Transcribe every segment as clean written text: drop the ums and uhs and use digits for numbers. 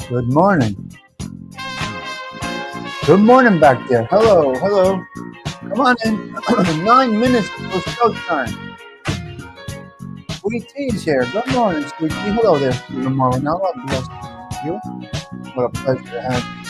Good morning. Good morning back there. Hello, hello. Come on in. 9 minutes until showtime. Sweet Tea is here. Good morning, Sweet Tea. Hello there, Stephen Morinello. God bless you. What a pleasure to have you.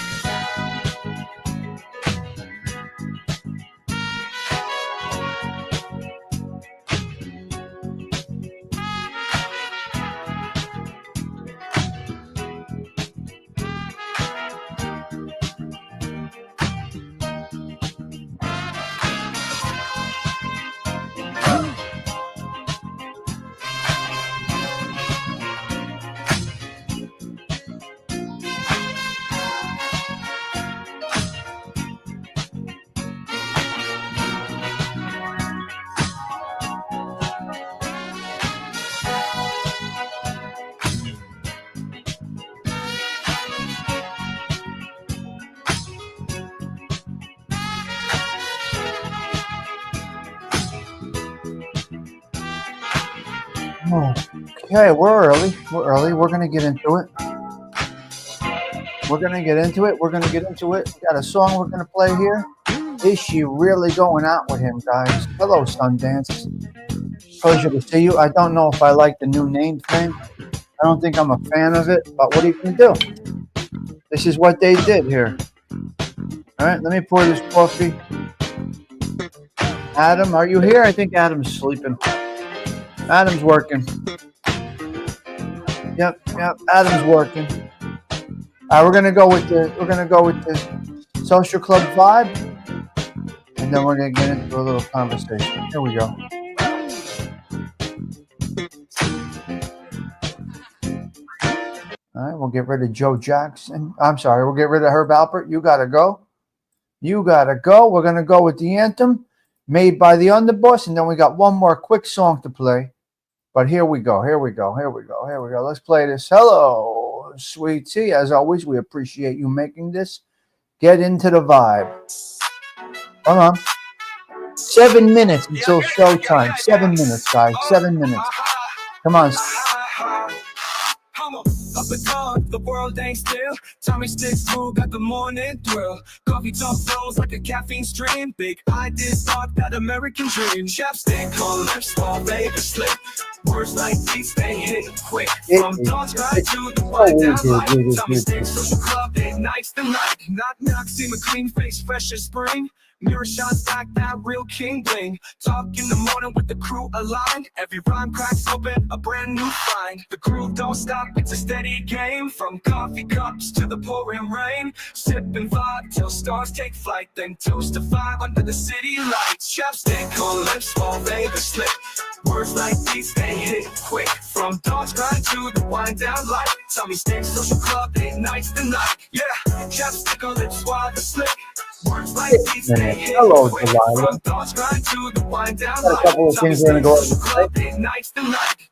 Okay, we're early. We're early. We're gonna get into it. We're gonna get into it. We're gonna get into it. We got a song we're gonna play here. Is she really going out with him, guys? Hello, Sundance. Pleasure to see you. I don't know if I like the new name thing. I don't think I'm a fan of it, but what are you gonna do? This is what they did here. All right, let me pour this coffee. Adam, are you here? I think Adam's sleeping. Adam's working. Yep. Adam's working. All right, we're gonna go with the social club vibe, and then we're gonna get into a little conversation. Here we go. All right, we'll get rid of Joe Jackson. I'm sorry, we'll get rid of Herb Alpert. You gotta go. You gotta go. We're gonna go with the anthem made by the Underboss, and then we got one more quick song to play. But here we go. Let's play this. Hello, Sweet Tea. As always, we appreciate you making this. Get into the vibe. Come on. 7 minutes until showtime. 7 minutes, guys. 7 minutes. Come on. Up and down, the world ain't still. Tommy Sticks crew got the morning thrill. Coffee talk flows like a caffeine stream. Big ideas thought that American dream. Chapstick on lips, all baby slip. Words like these, they hit quick. From dawn's right to the wind down light. Tommy Sticks social club, they nights the night. Knock, see my clean face, fresh as spring. Mirror shots back that real king bling. Talk in the morning with the crew aligned. Every rhyme cracks open a brand new find. The crew don't stop, it's a steady game. From coffee cups to the pouring rain. Sip and vibe till stars take flight. Then toast to 5 under the city lights. Chapstick on lips, all baby slip. Words like these, they hit quick. From dawn's grind to the wind down light. Tommy Sticks social club, they nights the night. Yeah, chapstick on lips while the slick. Words like these, they hit Hello, quick. Delilah. From dawn's grind to the wind down Got a couple light. of Tommy things we're gonna go Sticks social club, they nights the night.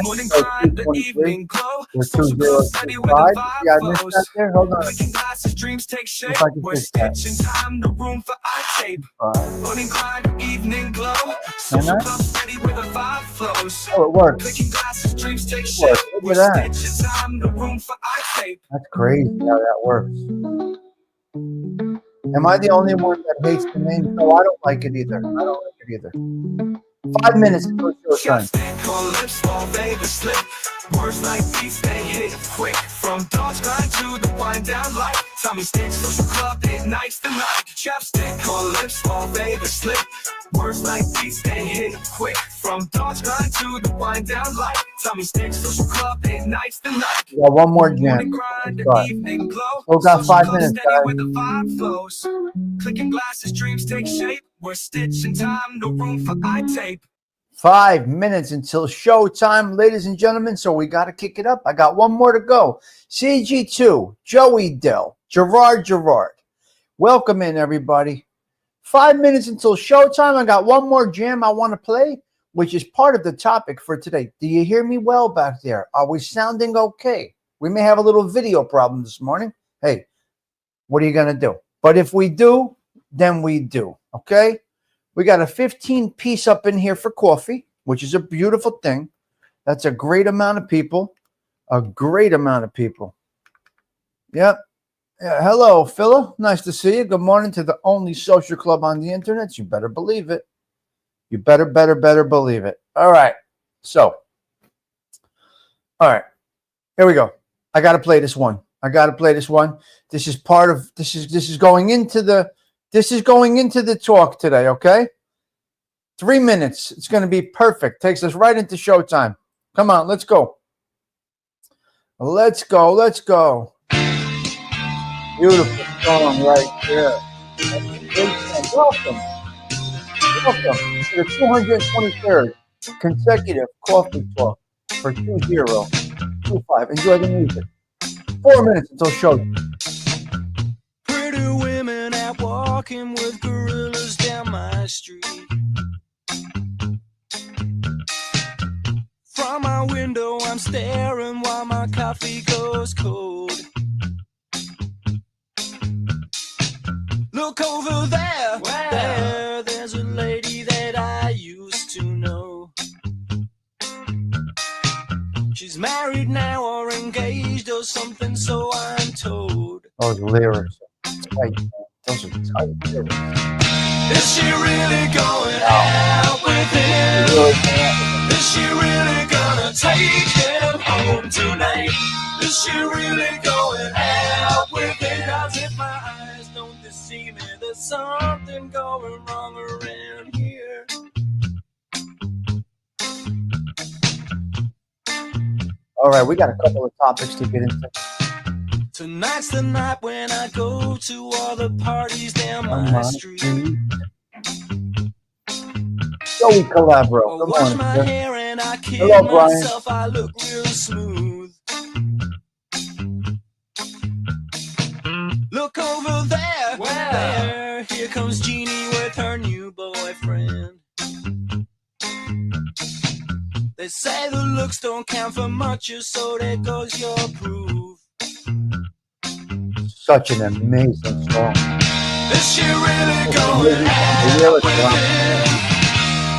Morning grind, the evening glow. Social club steady with the vibe Yeah, I missed flows. that there. Hold on. Clicking glasses, dreams take shape. If I can We're fix that. stitching time, no room for eye tape. Morning grind, evening glow. Can Social I? club steady with the vibe flows. Oh, it works. Clicking glasses, dreams take It shape. works. Look We're at that. stitching time, no room for eye tape. That's crazy how that works. Am I the only one that hates the name? No, I don't like it either. 5 minutes until showtime. Chapstick on lips, all baby slip. Words like these, they hit quick. From dawn's grind to the wind down light. Tommy Sticks social club, they nights the night. Chapstick on lips, all baby slip. Words like these, they hit quick. From dawn's grind to the wind down light. Tommy Sticks social club, they nights the night. We got one more jam. Morning grind, Start. evening glow. We've got Social 5 club minutes, steady guys. where the vibe flows. Clicking glasses, dreams take shape. We're stitching time, no room for eye tape. 5 minutes until showtime, ladies and gentlemen. So we got to kick it up. I got one more to go. CG2, Joey Dell, Gerard. Welcome in, everybody. 5 minutes until showtime. I got one more jam I want to play, which is part of the topic for today. Do you hear me well back there? Are we sounding okay? We may have a little video problem this morning. Hey, what are you going to do? But if we do, then we do, okay? We got a 15-piece up in here for coffee, which is a beautiful thing. That's a great amount of people. Yep. Yeah, hello, Phila. Nice to see you. Good morning to the only social club on the internet. You better believe it. You better believe it. All right. So, all right. Here we go. I got to play this one. This is part of, this is going into the talk today, okay? 3 minutes. It's going to be perfect. Takes us right into showtime. Come on, let's go. Let's go. Beautiful song right there. Welcome to the 223rd consecutive Coffee Talk for 2025. Enjoy the music. 4 minutes until showtime. Pretty women out walking with gorillas down my street. From my window I'm staring while my coffee goes cold. Look over there, there's a lady that I used to know. engaged or something, so I'm told. Those lyrics are tight, man. Those are tight lyrics. Is she really going out with him? Is she really gonna take him home tonight? Is she really going out with him? 'Cause if my eyes don't deceive me, there's something going wrong around here. All right, we got a couple of topics to get into. Tonight's the night when I go to all the parties down my street. Joey Calabro, I good wash morning, my sir. hair and I kid Hello, Brian. myself, I look real smooth. Look over there, there, here comes Jeannie with her new boyfriend. They say the looks don't count for much, so there goes your proof. Such an amazing song. Is she really going out with him?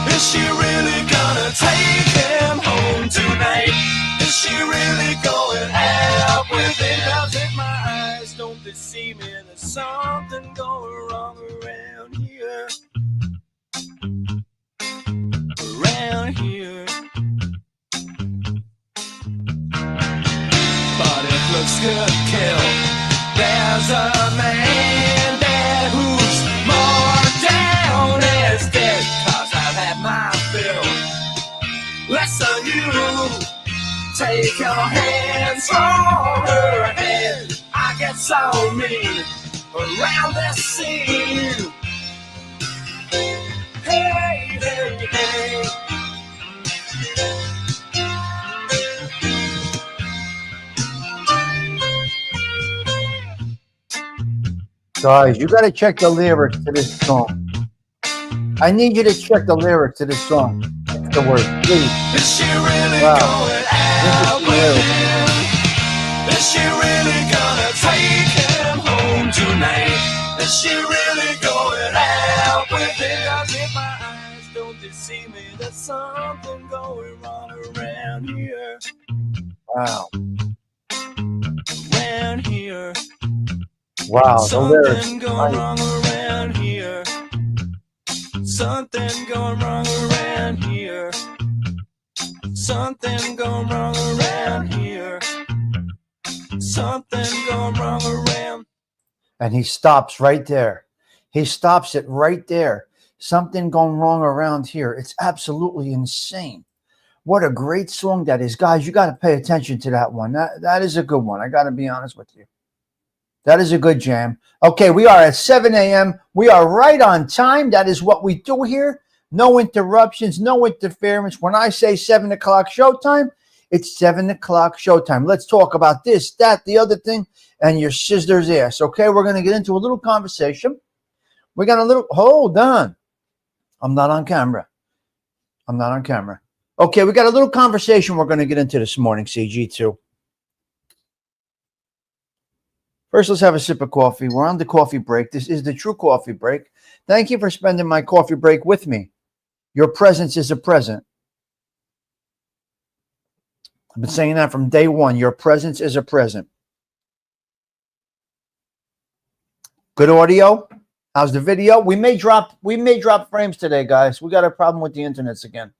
Is she really gonna take him home tonight? Is she really going out with him? 'Cause if my eyes don't deceive me, there's something going wrong around here. Around here. But it looks good, kill. There's a man there who's more down as dead. 'Cause I've had my fill. Less of you. Take your hands from her head. I get so mean around this scene. Hey, hey, hey. Guys, you got to check the lyrics to this song. I need you to check the lyrics to this song. That's the word, please. Is she really Wow. going out with him? Is she really gonna take him home tonight? Is she really going out with him? 'Cause if my eyes don't deceive me, there's something going wrong around here. Wow. Around here. Wow, the lyrics. Something going wrong around here. Something going wrong around here. Something going wrong around here. Something going wrong around. And he stops right there. He stops it right there. Something going wrong around here. It's absolutely insane. What a great song that is. Guys, you got to pay attention to that one. That is a good one. I got to be honest with you. That is a good jam. Okay, we are at 7 a.m. We are right on time. That is what we do here. No interruptions, no interference. When I say 7 o'clock showtime, it's 7 o'clock showtime. Let's talk about this, that, the other thing, and your sister's ass. Okay, we're going to get into a little conversation. We got a little, hold on. I'm not on camera. I'm not on camera. Okay, we got a little conversation we're going to get into this morning, CG2. First, let's have a sip of coffee. We're on the coffee break. This is the true coffee break. Thank you for spending my coffee break with me. Your presence is a present. I've been saying that from day one. Your presence is a present. Good audio. How's the video? We may drop frames today, guys. We got a problem with the internets again.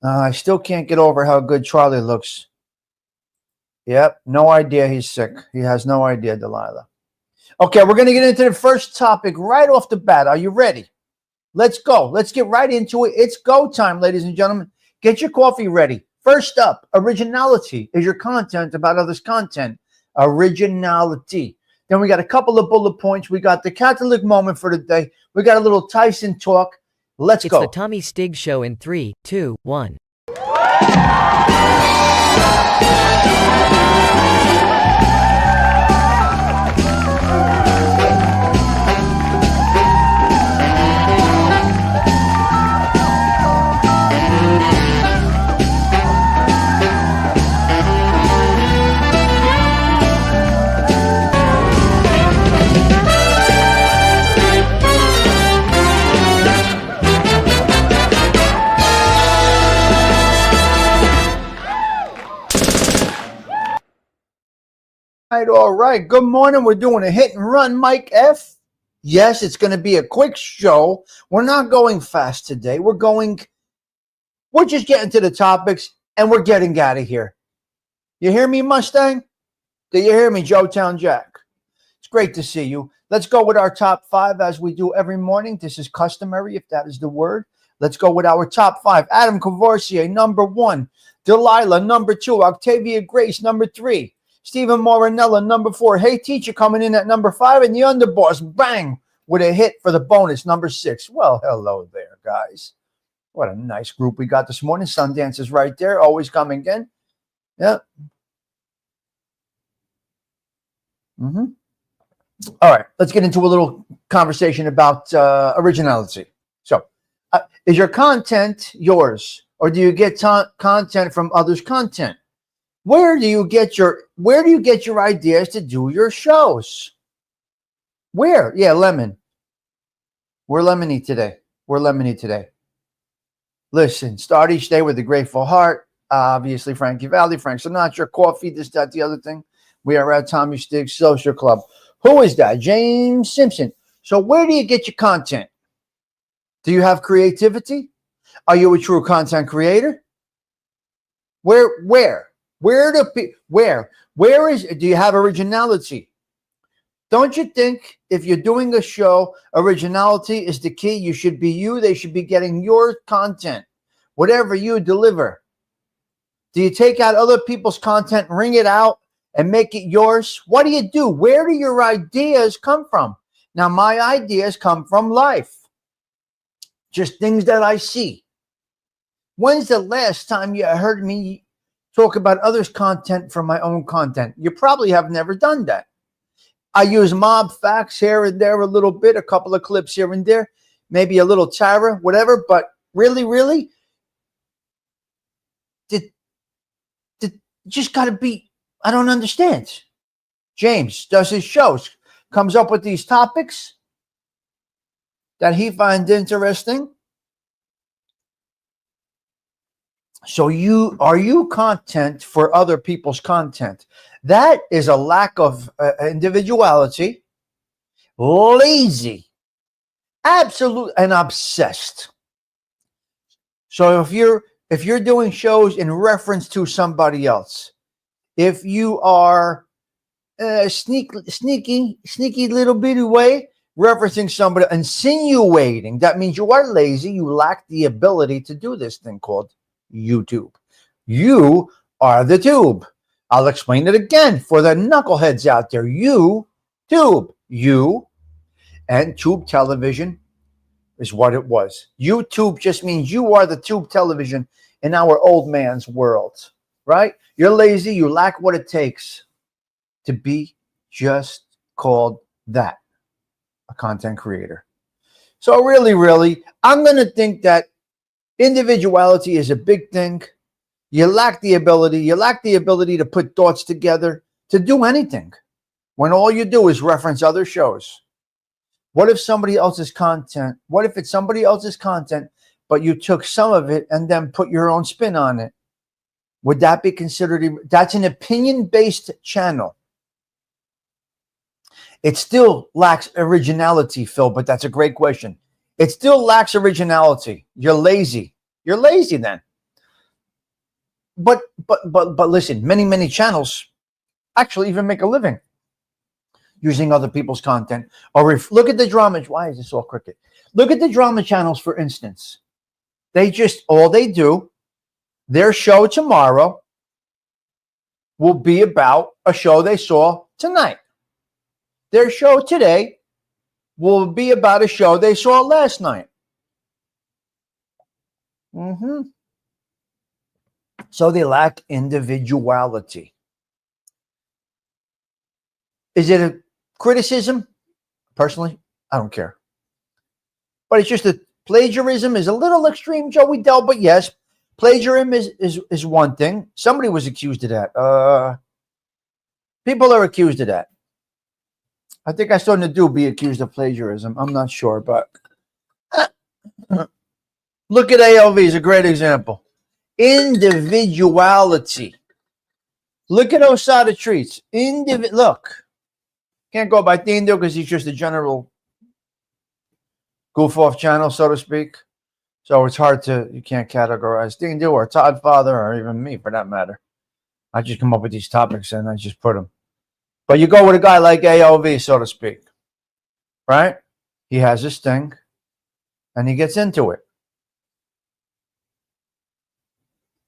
I still can't get over how good Charlie looks. Yep, no idea he's sick. He has no idea, Delilah. Okay, we're going to get into the first topic right off the bat. Are you ready? Let's go. Let's get right into it. It's go time, ladies and gentlemen. Get your coffee ready. First up, originality is your content about others' content. Originality. Then we got a couple of bullet points. We got the Catholic moment for the day. We got a little Tyson talk. Let's go. It's the Tommy Stig Show in 3, 2, 1. All right. Good morning. We're doing a hit and run, Mike F. Yes, it's going to be a quick show. We're not going fast today. We're just getting to the topics and we're getting out of here. You hear me, Mustang? Do you hear me, Joetown Jack? It's great to see you. Let's go with our top 5 as we do every morning. This is customary, if that is the word. Let's go with our top 5. Adam Cavoursier, number 1. Delilah, number 2. Octavia Grace, number 3. Stephen Morinella, number 4. Hey Teacher coming in at number 5. And the Underboss, bang, with a hit for the bonus, number 6. Well, hello there, guys. What a nice group we got this morning. Sundance is right there, always coming again. Yeah. All right, let's get into a little conversation about originality. So, is your content yours, or do you get content from others' content? Where do you get your ideas to do your shows? Where? Yeah, Lemon. We're lemony today. Listen, start each day with a grateful heart. Obviously, Frankie Valli, Frank Sinatra, coffee, this, that, the other thing. We are at Tommy Stiggs Social Club. Who is that? James Simpson. So where do you get your content? Do you have creativity? Are you a true content creator? Where do you have originality? Don't you think if you're doing a show, originality is the key? You should be you. They should be getting your content, whatever you deliver. Do you take out other people's content, wring it out, and make it yours? What do you do? Where do your ideas come from? Now, my ideas come from life. Just things that I see. When's the last time you heard me talk about others' content from my own content? You probably have never done that. I use mob facts here and there a little bit, a couple of clips here and there, maybe a little Tara, whatever, but really, just got to be, I don't understand. James does his shows, comes up with these topics that he finds interesting. So are you content for other people's content? That is a lack of individuality, lazy, absolute, and obsessed. So if you're doing shows in reference to somebody else, if you are sneaky little bitty way referencing somebody, insinuating, that means you are lazy. You lack the ability to do this thing called YouTube. You are the tube. I'll explain it again for the knuckleheads out there. YouTube. You and tube television is what it was. YouTube just means you are the tube television in our old man's world, right? You're lazy. You lack what it takes to be just called that, a content creator. So really, I'm going to think that individuality is a big thing. You lack the ability to put thoughts together to do anything when all you do is reference other shows. What if it's somebody else's content, but you took some of it and then put your own spin on it? Would that be considered? That's an opinion-based channel. It still lacks originality, Phil, but that's a great question. It still lacks originality. You're lazy. You're lazy then. But listen, many channels actually even make a living using other people's content. Or if look at the drama. Why is this all crooked? Look at the drama channels, for instance. All they do, their show tomorrow will be about a show they saw tonight. Their show today will be about a show they saw last night. So they lack individuality. Is it a criticism? Personally, I don't care. But it's just that plagiarism is a little extreme, Joey Dell, but yes, plagiarism is one thing. Somebody was accused of that. People are accused of that. I think I saw Nadu be accused of plagiarism. I'm not sure, but look at ALV is a great example. Individuality. Look at Osada Treats. Look, can't go by Dindo because he's just a general goof-off channel, so to speak. So it's hard you can't categorize Dindo or Todd Father or even me for that matter. I just come up with these topics and I just put them. But you go with a guy like AOV, so to speak, right? He has his thing and he gets into it.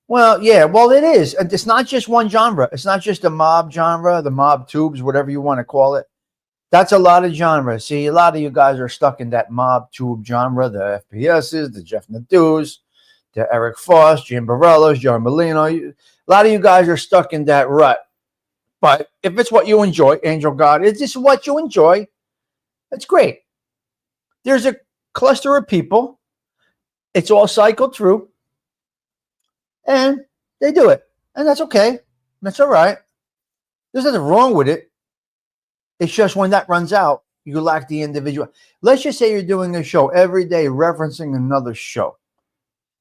Well, yeah, well, it is. It's not just one genre. It's not just the mob genre, the mob tubes, whatever you want to call it. That's a lot of genres. See, a lot of you guys are stuck in that mob tube genre, the FPSs, the Jeff Nadeau's, the Eric Foss, Jim Barellos, John Molino. A lot of you guys are stuck in that rut. But if it's what you enjoy, Angel God, it's just what you enjoy, that's great. There's a cluster of people. It's all cycled through. And they do it. And that's okay. That's all right. There's nothing wrong with it. It's just when that runs out, you lack the individual. Let's just say you're doing a show every day referencing another show.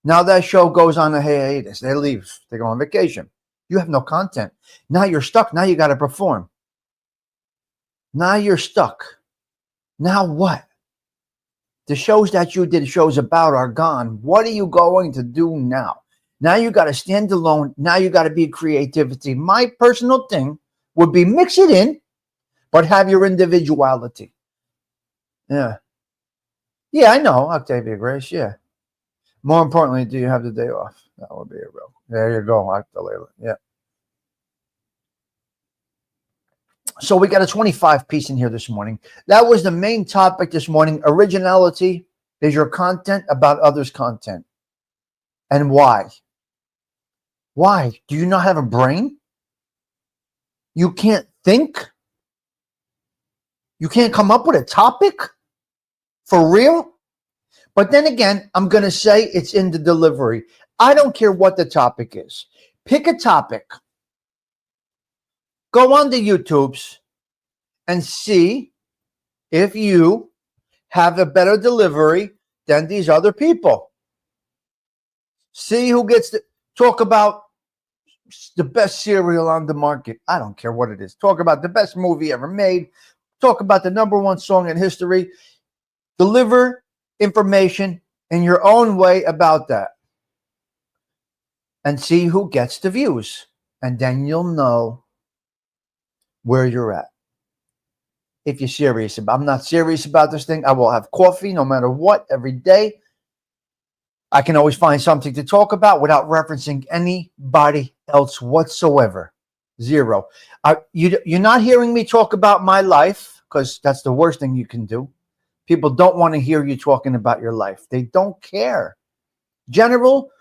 Now that show goes on a hiatus. They leave. They go on vacation. You have no content. Now you're stuck. Now you got to perform. Now you're stuck. Now what? The shows that you did shows about are gone. What are you going to do now? Now you got to stand alone. Now you got to be creativity. My personal thing would be mix it in, but have your individuality. Yeah. Yeah, I know. Octavia Grace. Yeah. More importantly, do you have the day off? That would be a real. There you go, Octalela. Yeah. So we got a 25 piece in here this morning. That was the main topic this morning. Originality is your content about others' content. And why? Why? Do you not have a brain? You can't think? You can't come up with a topic? For real? But then again, I'm going to say it's in the delivery. I don't care what the topic is. Pick a topic. Go on the YouTubes and see if you have a better delivery than these other people. See who gets to talk about the best cereal on the market. I don't care what it is. Talk about the best movie ever made. Talk about the #1 song in history. Deliver information in your own way about that. And see who gets the views. And then you'll know where you're at. If you're serious about, I'm not serious about this thing. I will have coffee no matter what every day. I can always find something to talk about without referencing anybody else whatsoever. Zero. You're not hearing me talk about my life because that's the worst thing you can do. People don't want to hear you talking about your life. They don't care. General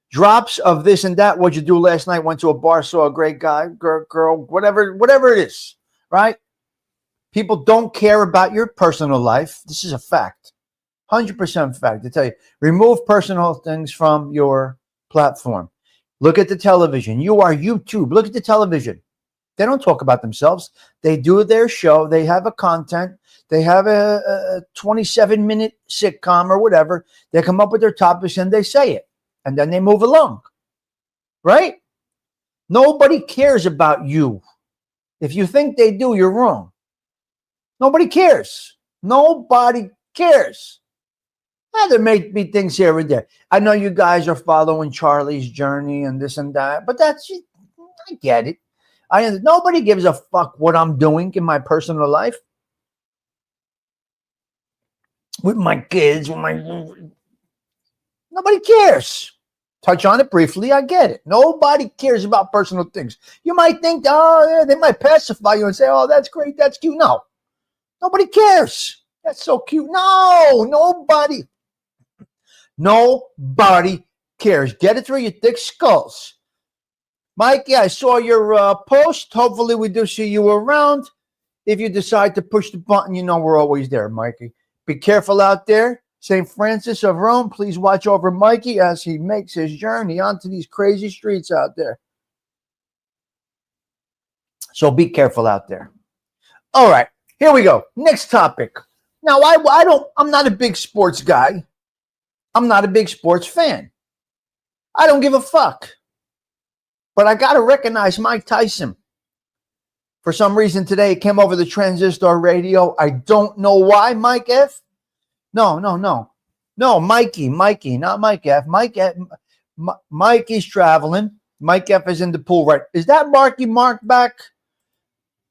drops of this and that. What'd you do last night? Went to a bar, saw a great guy, girl, whatever it is, right? People don't care about your personal life. This is a fact. 100% fact. I tell you, remove personal things from your platform. Look at the television. You are YouTube. Look at the television. They don't talk about themselves. They do their show. They have a content. They have a 27-minute sitcom or whatever. They come up with their topics and they say it. And then they move along. Right? Nobody cares about you. If you think they do, you're wrong. Nobody cares. Nobody cares. There may be things here and there. I know you guys are following Charlie's journey and this and that, but I get it. Nobody gives a fuck what I'm doing in my personal life. With my kids, nobody cares. Touch on it briefly, I get it. Nobody cares about personal things. You might think, oh, yeah, they might pacify you and say, oh, that's great, that's cute. No, nobody cares. That's so cute. No, nobody cares. Get it through your thick skulls. Mikey, I saw your post. Hopefully we do see you around. If you decide to push the button, you know we're always there, Mikey. Be careful out there. St. Francis of Rome, please watch over Mikey as he makes his journey onto these crazy streets out there. So be careful out there. All right, here we go. Next topic. Now, I'm not a big sports guy. I'm not a big sports fan. I don't give a fuck. But I got to recognize Mike Tyson. For some reason today, it came over the transistor radio. I don't know why, Mike F. No, Mikey, not Mike F. Mikey's traveling. Mike F is in the pool, right? Is that Marky Mark back?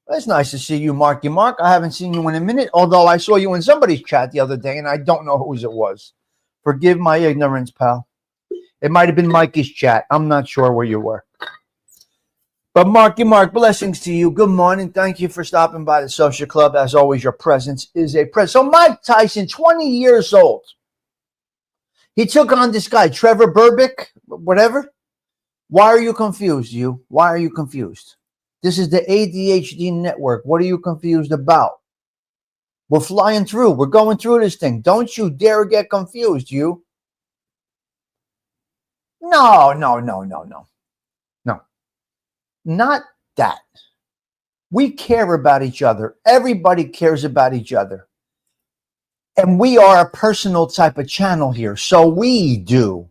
It's nice to see you, Marky Mark. I haven't seen you in a minute, although I saw you in somebody's chat the other day, and I don't know whose it was. Forgive my ignorance, pal. It might have been Mikey's chat. I'm not sure where you were. But Marky Mark, blessings to you. Good morning. Thank you for stopping by the social club. As always, your presence is a present. So Mike Tyson, 20 years old. He took on this guy, Trevor Burbick, whatever. Why are you confused, you? Why are you confused? This is the ADHD network. What are you confused about? We're flying through. We're going through this thing. Don't you dare get confused, you. No. Not that. We care about each other. Everybody cares about each other. And we are a personal type of channel here. So we do.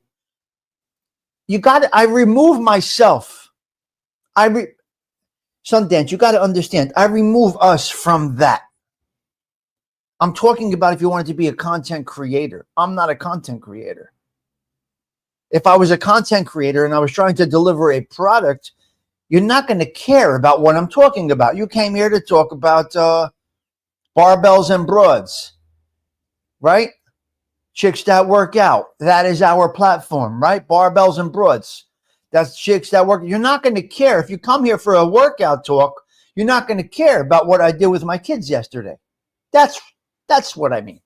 I remove myself. Sundance, you got to understand, I remove us from that. I'm talking about if you wanted to be a content creator. I'm not a content creator. If I was a content creator and I was trying to deliver a product, you're not going to care about what I'm talking about. You came here to talk about barbells and broads, right? Chicks that work out. That is our platform, right? Barbells and broads. That's chicks that work. You're not going to care. If you come here for a workout talk, you're not going to care about what I did with my kids yesterday. That's what I mean.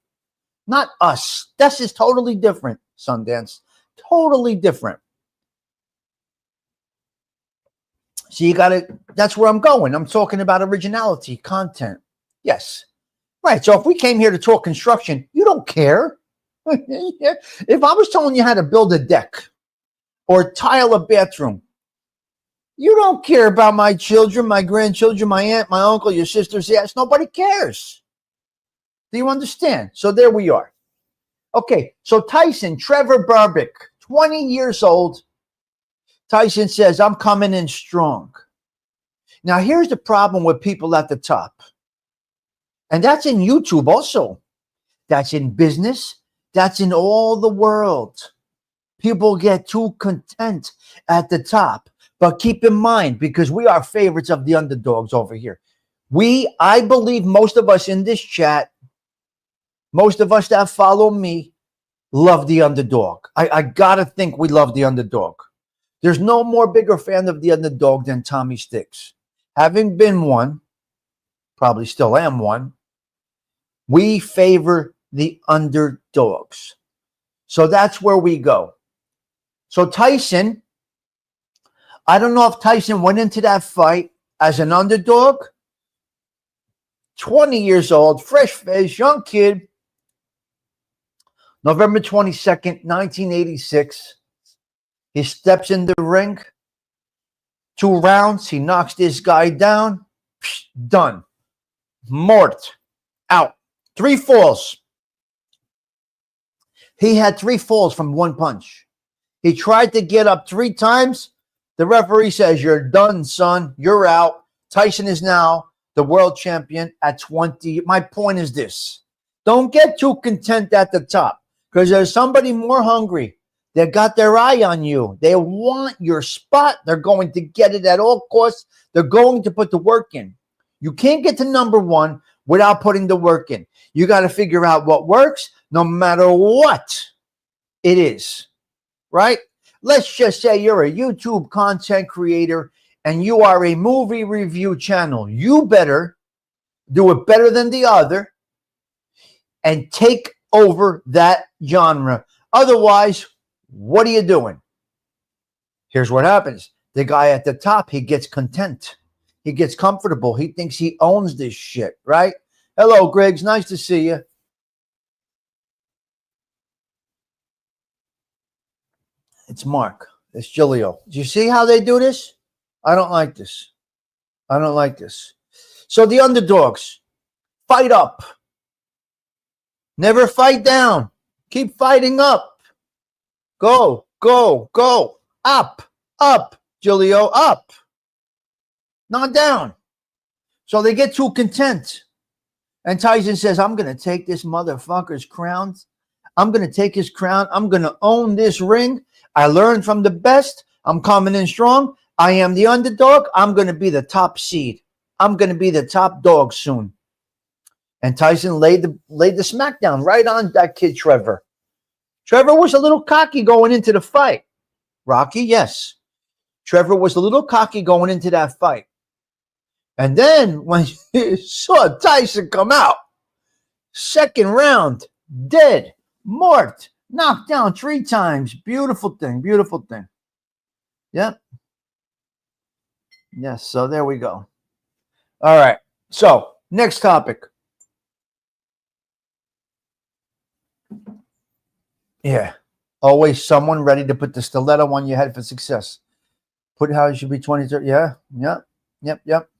Not us. This is totally different, Sundance. Totally different. So that's where I'm going. I'm talking about originality, content. Yes. Right. So if we came here to talk construction, you don't care. If I was telling you how to build a deck or tile a bathroom, you don't care about my children, my grandchildren, my aunt, my uncle, your sister's ass. Nobody cares. Do you understand? So there we are. Okay. So Tyson, Trevor Burbick, 20 years old. Tyson says, I'm coming in strong. Now, here's the problem with people at the top. And that's in YouTube also. That's in business. That's in all the world. People get too content at the top. But keep in mind, because we are favorites of the underdogs over here. I believe most of us in this chat, most of us that follow me, love the underdog. I got to think we love the underdog. There's no more bigger fan of the underdog than Tommy Sticks. Having been one, probably still am one, we favor the underdogs. So that's where we go. So Tyson, I don't know if Tyson went into that fight as an underdog. 20 years old, fresh face, young kid. November 22nd, 1986. He steps in the ring. 2 rounds. He knocks this guy down. Done. Mort. Out. 3 falls. He had 3 falls from 1 punch. He tried to get up 3 times. The referee says, you're done, son. You're out. Tyson is now the world champion at 20. My point is this. Don't get too content at the top because there's somebody more hungry. They got their eye on you. They want your spot. They're going to get it at all costs. They're going to put the work in. You can't get to number 1 without putting the work in. You got to figure out what works no matter what it is, right? Let's just say you're a YouTube content creator and you are a movie review channel. You better do it better than the other and take over that genre. Otherwise, what are you doing? Here's what happens. The guy at the top, he gets content. He gets comfortable. He thinks he owns this shit, right? Hello, Griggs. Nice to see you. It's Mark. It's Gilio. Do you see how they do this? I don't like this. I don't like this. So the underdogs, fight up. Never fight down. Keep fighting up. Go, go, go. Up, Gilio, up. Not down. So they get too content. And Tyson says, I'm going to take this motherfucker's crown. I'm going to take his crown. I'm going to own this ring. I learned from the best. I'm coming in strong. I am the underdog. I'm going to be the top seed. I'm going to be the top dog soon. And Tyson laid the smackdown right on that kid, Trevor. Trevor was a little cocky going into the fight. Rocky, yes. Trevor was a little cocky going into that fight. And then when you saw Tyson come out, second round, dead, marked, knocked down 3 times. Beautiful thing, beautiful thing. Yep. Yes, so there we go. All right. So, next topic. Yeah. Always someone ready to put the stiletto on your head for success. Put how you should be 23. Yeah. Yep. Yep. Yep.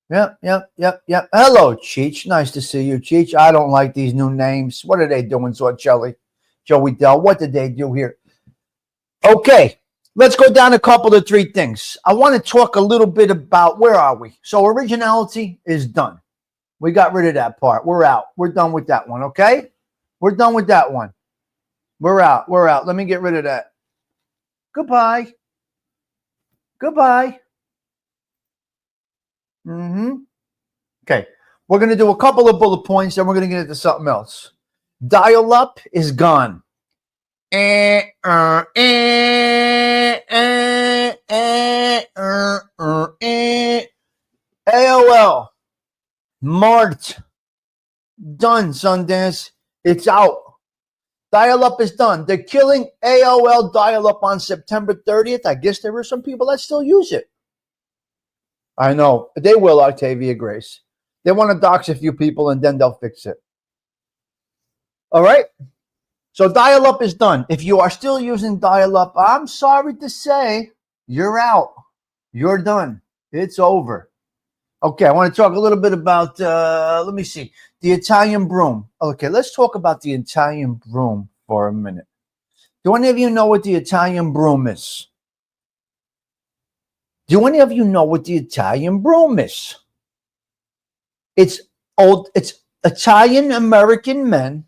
Yep. Yep. Yep. Yep. Hello, Cheech. Nice to see you, Cheech. I don't like these new names. What are they doing, Zorcelli? Joey Dell. What did they do here? Okay. Let's go down a couple of 3 things. I want to talk a little bit about where are we? So originality is done. We got rid of that part. We're out. We're done with that one, okay? We're done with that one. We're out. We're out. Let me get rid of that. Goodbye. Goodbye. Okay. We're going to do a couple of bullet points, and we're going to get into something else. Dial-up is gone. AOL. Marked. Done, Sundance. It's out. Dial-up is done. They're killing AOL dial-up on September 30th. I guess there are some people that still use it. I know. They will, Octavia Grace. They want to dox a few people, and then they'll fix it. All right? So dial-up is done. If you are still using dial-up, I'm sorry to say, you're out. You're done. It's over. Okay, I want to talk a little bit about, let me see, the Italian broom. Okay, let's talk about the Italian broom for a minute. Do any of you know what the Italian broom is? Do any of you know what the Italian broom is? It's Italian American men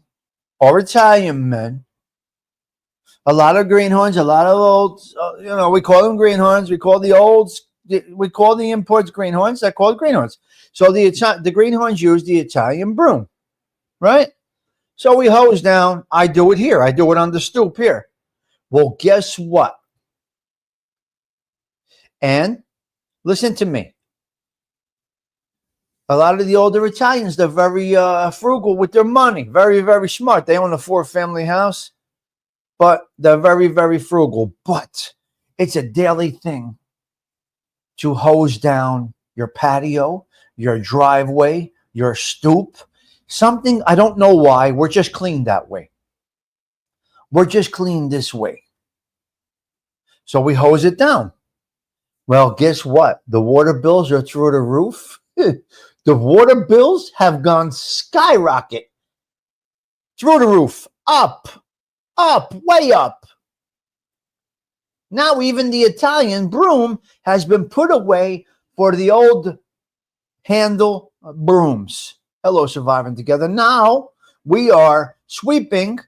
or Italian men. A lot of greenhorns, a lot of old, we call them greenhorns. We call the olds, we call the imports greenhorns. They're called greenhorns. So the greenhorns use the Italian broom, right? So we hose down. I do it here. I do it on the stoop here. Well, guess what? And listen to me. A lot of the older Italians, they're very frugal with their money. Very, very smart. They own a 4-family house, but they're very, very frugal. But it's a daily thing to hose down your patio, your driveway, your stoop. Something, I don't know why, we're just clean that way. We're just clean this way. So we hose it down. Well, guess what? The water bills are through the roof. The water bills have gone skyrocket. Through the roof. Up, way up. Now even the Italian broom has been put away for the old handle brooms. Hello, Surviving Together. Now we are sweeping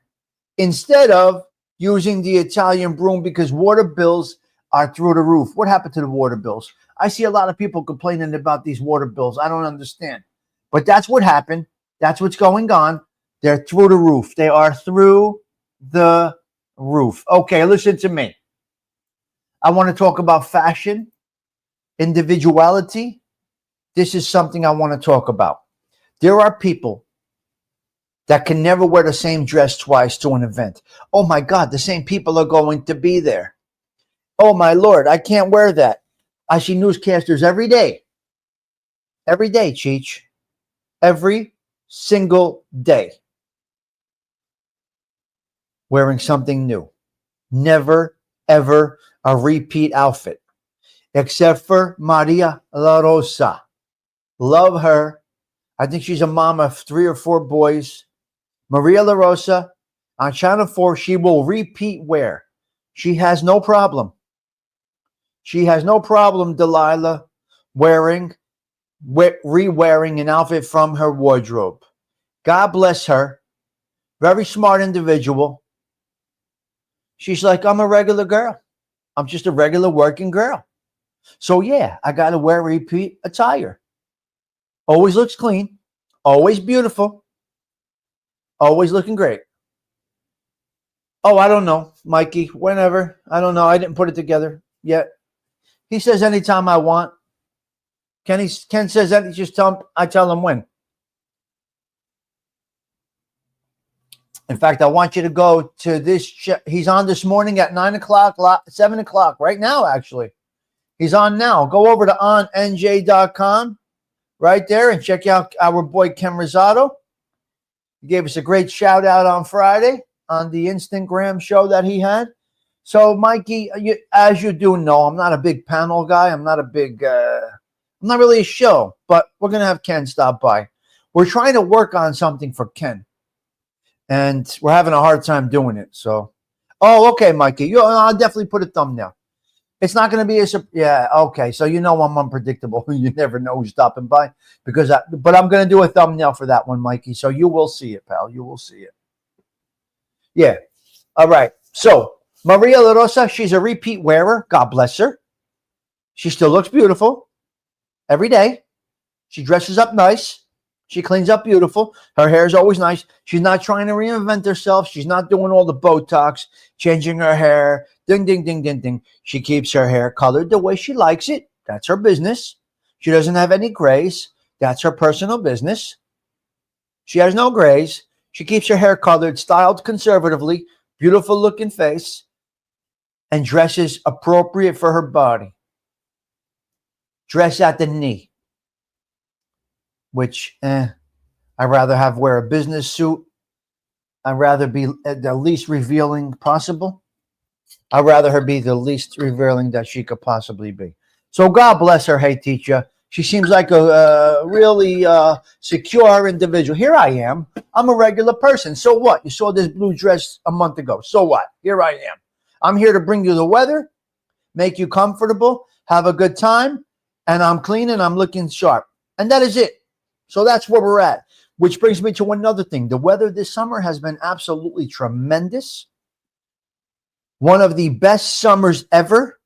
instead of using the Italian broom because water bills are through the roof. What happened to the water bills? I see a lot of people complaining about these water bills. I don't understand. But that's what happened. That's what's going on. They're through the roof. They are through the roof. Okay, listen to me. I want to talk about fashion, individuality. This is something I want to talk about. There are people that can never wear the same dress twice to an event. Oh my God, the same people are going to be there. Oh my Lord, I can't wear that. I see newscasters every day. Every day, Cheech. Every single day. Wearing something new. Never, ever a repeat outfit. Except for Maria La Rosa. Love her. I think she's a mom of 3 or 4 boys. Maria La Rosa, on Channel 4, she will repeat wear. She has no problem. She has no problem, Delilah, wearing re-wearing an outfit from her wardrobe. God bless her. Very smart individual. She's like, I'm a regular girl. I'm just a regular working girl. So yeah, I got to wear repeat attire. Always looks clean. Always beautiful. Always looking great. Oh, I don't know, Mikey. Whenever. I don't know. I didn't put it together yet. He says anytime I want. Ken says that. I tell him when. In fact, I want you to go to this. He's on this morning at 9 o'clock, 7 o'clock, right now, actually. He's on now. Go over to OnNJ.com right there and check out our boy Ken Rosado. He gave us a great shout out on Friday on the Instagram show that he had. So, Mikey, as you do know, I'm not a big panel guy. I'm not really a show, but we're going to have Ken stop by. We're trying to work on something for Ken, and we're having a hard time doing it. So, okay, Mikey, I'll definitely put a thumbnail. It's not going to be okay. So I'm unpredictable. You never know who's stopping by but I'm going to do a thumbnail for that one, Mikey. So you will see it, pal. You will see it. Yeah. All right. So Maria La Rosa, she's a repeat wearer. God bless her. She still looks beautiful every day. She dresses up nice. She cleans up beautiful. Her hair is always nice. She's not trying to reinvent herself. She's not doing all the Botox, changing her hair. Ding, ding, ding, ding, ding. She keeps her hair colored the way she likes it. That's her business. She doesn't have any grays. That's her personal business. She has no grays. She keeps her hair colored, styled conservatively, beautiful looking face, and dresses appropriate for her body. Dress at the knee, which I'd rather wear a business suit. I'd rather be the least revealing possible. I'd rather her be the least revealing that she could possibly be. So God bless her. Hey, teacher. She seems like a really secure individual. Here I am. I'm a regular person. So what? You saw this blue dress a month ago. So what? Here I am. I'm here to bring you the weather, make you comfortable, have a good time, and I'm clean and I'm looking sharp. And that is it. So that's where we're at. Which brings me to another thing. The weather this summer has been absolutely tremendous. One of the best summers ever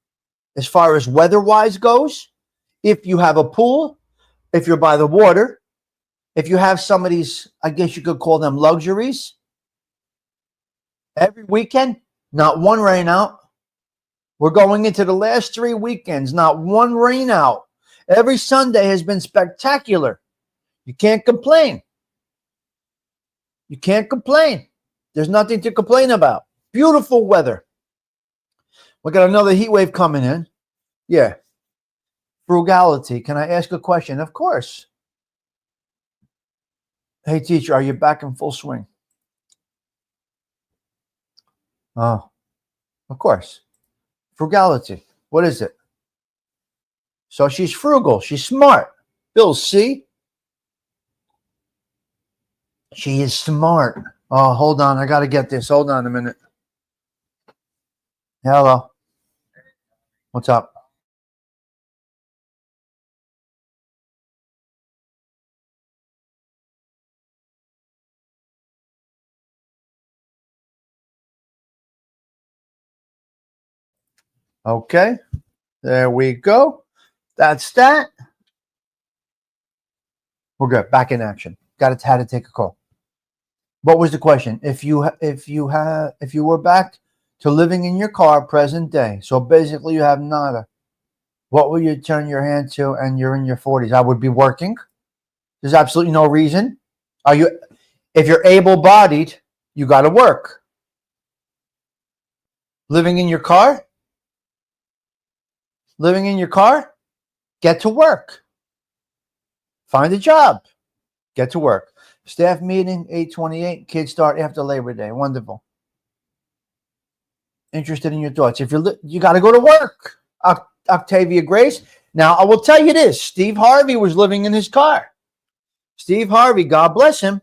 as far as weather-wise goes. If you have a pool, if you're by the water, if you have some of these, I guess you could call them luxuries. Every weekend, not one rain out. We're going into the last 3 weekends, not one rain out. Every Sunday has been spectacular. You can't complain. You can't complain. There's nothing to complain about. Beautiful weather. We got another heat wave coming in. Yeah. Frugality. Can I ask a question? Of course. Hey, teacher, are you back in full swing? Oh, of course. Frugality. What is it? So she's frugal. She's smart. Bill, see? She is smart. Oh, hold on. I got to get this. Hold on a minute. Hello. What's up? Okay. There we go. That's that. We're good. Back in action. Had to take a call. What was the question? If you were back to living in your car present day, so basically you have nada, what will you turn your hand to? And you're in your 40s. I would be working. There's absolutely no reason. If you're able-bodied, you got to work. Living in your car, get to work. Find a job. Get to work. Staff meeting, 8/28. Kids start after Labor Day. Wonderful. Interested in your thoughts. If you got to go to work. Octavia Grace. Now, I will tell you this. Steve Harvey was living in his car. Steve Harvey, God bless him.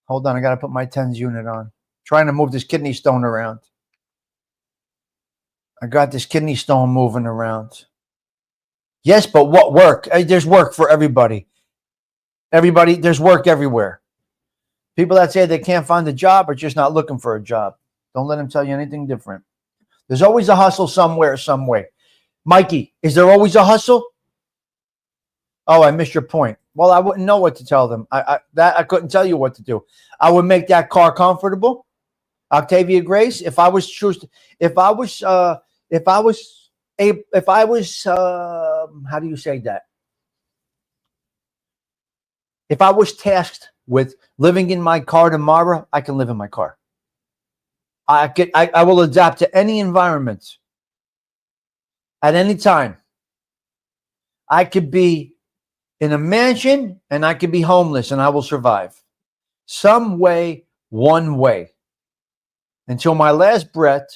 Hold on. I got to put my TENS unit on. Trying to move this kidney stone around. I got this kidney stone moving around. Yes, but what work? There's work for everybody. Everybody, there's work everywhere. People that say they can't find a job are just not looking for a job. Don't let them tell you anything different. There's always a hustle somewhere, some way. Mikey, is there always a hustle? Oh, I missed your point. Well, I wouldn't know what to tell them. I couldn't tell you what to do. I would make that car comfortable. Octavia Grace, if I was how do you say that? If I was tasked with living in my car tomorrow, I can live in my car. I will adapt to any environment at any time. I could be in a mansion and I could be homeless and I will survive. Some way, one way. Until my last breath,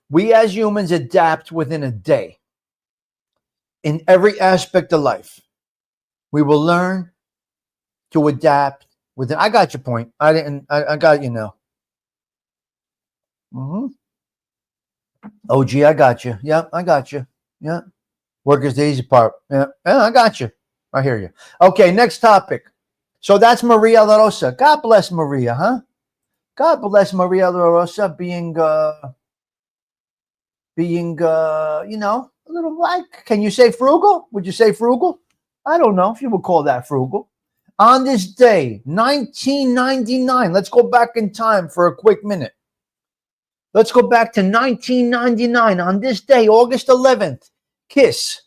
we as humans adapt within a day. In every aspect of life, we will learn to adapt within. I got your point. I got you now. OG, I got you. Yeah, I got you. Yeah. Work is the easy part. Yeah, I got you. I hear you. Okay, next topic. So that's Maria La Rosa. God bless Maria, huh? God bless Maria La Rosa being a little like, can you say frugal? Would you say frugal? I don't know if you would call that frugal. On this day, 1999, let's go back in time for a quick minute. Let's go back to 1999. On this day, August 11th, Kiss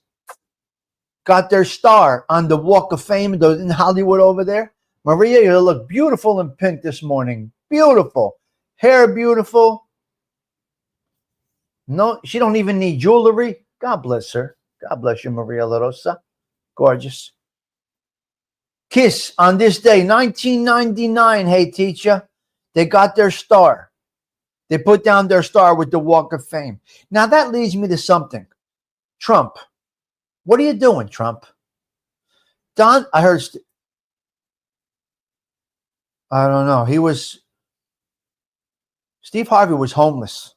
got their star on the Walk of Fame in Hollywood over there. Maria, you look beautiful in pink this morning. Beautiful. Hair beautiful. No, she don't even need jewelry. God bless her. God bless you, Maria La Rosa. Gorgeous. Kiss on this day, 1999. Hey, teacher, they got their star. They put down their star with the Walk of Fame. Now that leads me to something. Trump. What are you doing, Trump? Don, I heard. I don't know. Steve Harvey was homeless.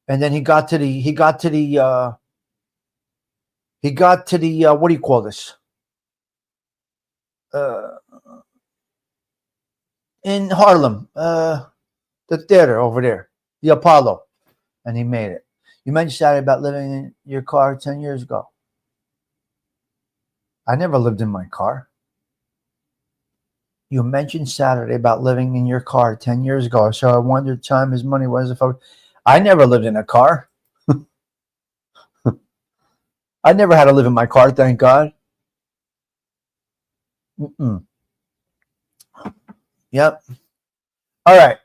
And then he got to the what do you call this? In Harlem, the theater over there, the Apollo, and he made it. You mentioned Saturday about living in your car 10 years ago. I never lived in my car. You mentioned Saturday about living in your car 10 years ago. So I wondered time his money was if I never lived in a car. I never had to live in my car, thank God. Yep. All right.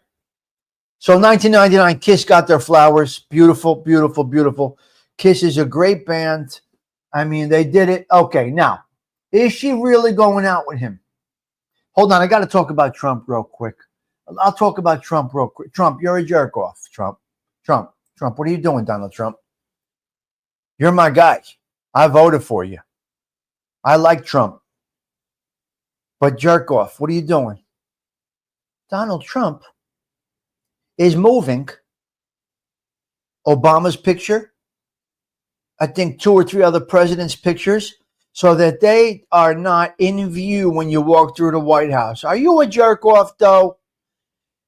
So 1999, Kiss got their flowers. Beautiful, beautiful, beautiful. Kiss is a great band. I mean, they did it. Okay, now, is she really going out with him? Hold on, I got to talk about Trump real quick. I'll talk about Trump real quick. Trump, you're a jerk off, Trump. Trump, what are you doing, Donald Trump? You're my guy. I voted for you. I like Trump. But jerk off, what are you doing? Donald Trump is moving Obama's picture, I think 2 or 3 other presidents' pictures, so that they are not in view when you walk through the White House. Are you a jerk off, though?